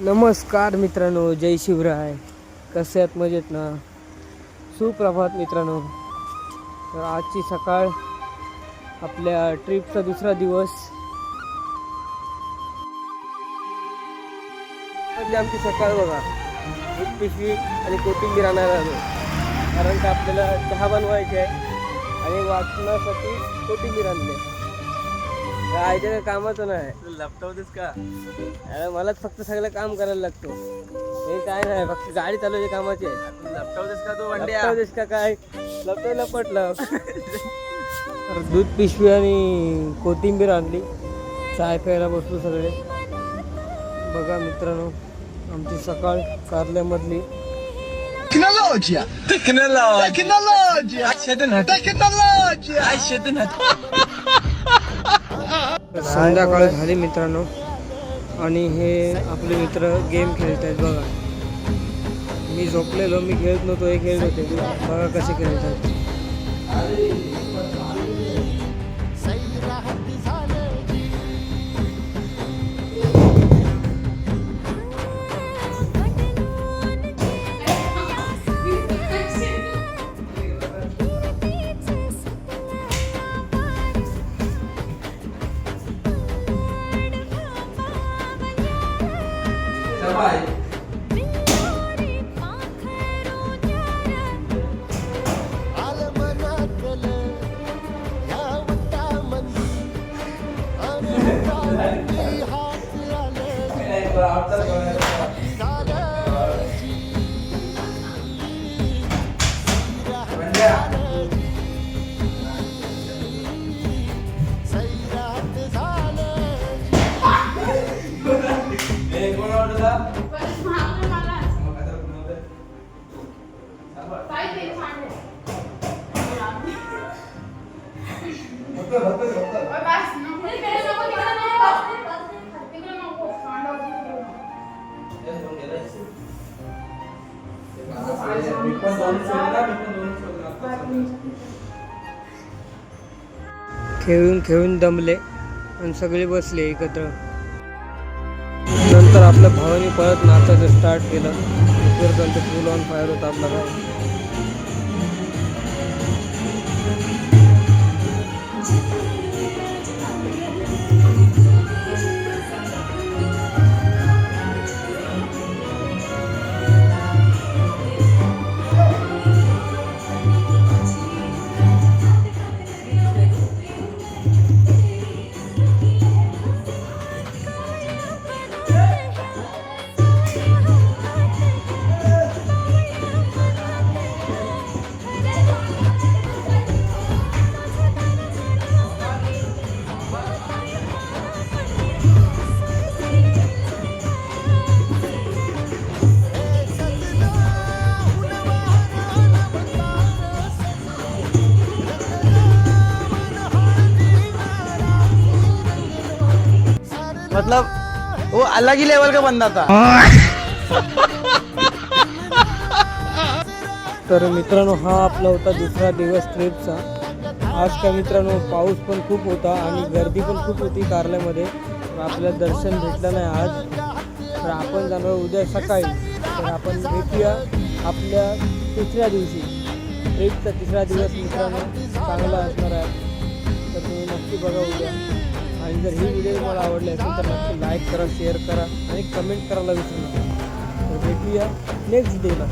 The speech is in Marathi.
नमस्कार मित्रांनो, जय शिवराय. कसे आहेत? मजेत ना? सुप्रभात मित्रांनो. तर आजची सकाळ, आपल्या ट्रिपचा दुसरा दिवस. आमची सकाळ बघा, एक पिशवी आणि कोथिंबीर आणायला आलो, कारण का आपल्याला चहा बनवायचे आहे आणि वाचनासाठी कोथिंबीर आणले. आयच्या काय कामाचं नाही. लॅपटॉपच का? अरे मलाच फक्त सगळं काम करायला लागतो. हे काय नाही, फक्त गाडी चालवायची कामाची आहे. लॅपटॉपच का तो लॅपटॉपच का काय लपटॉपला पटलं. तर दूध पिशवी आणि कोथिंबीर आणली. चाय प्यायला बसलो सगळे. बघा मित्रांनो, आमची सकाळ कारल्यामधली. टेक्नॉलॉजी संध्याकाळ झाली मित्रांनो, आणि हे आपले मित्र गेम खेळत आहेत बघा. मी झोपलेलो, मी खेळत नव्हतो, हे खेळत होते. बघा कसे खेळतात. खेळून खेळून दमले आणि सगळे बसले एकत्र. नंतर आपल्या भावाने परत नाचायचं स्टार्ट केलं. त्यांचं फुल ऑन फायर होता आपला भाव. मतलब वो अलग ही लेवल का बंदा था. तर मित्रांनो, हा आपला होता दुसरा दिवस ट्रिपचा. आज काय मित्रांनो, पाऊस पण खूप होता आणि गर्दी पण खूप होती कारल्यामध्ये. तर आपल्याला दर्शन भेटलं नाही आज. तर आपण जाणार उद्या सकाळी. तर आपण भेटूया आपल्या तिसऱ्या दिवशी. ट्रिपचा तिसरा दिवस मित्रांनो चांगला असणार आहे. तर तुम्ही नक्की बघा उद्या. आणि जर ही व्हिडिओ तुम्हाला आवडली असेल तर नक्की लाईक करा, शेअर करा आणि कमेंट करायला विसरू नका. तर भेटूया नेक्स्ट डेला.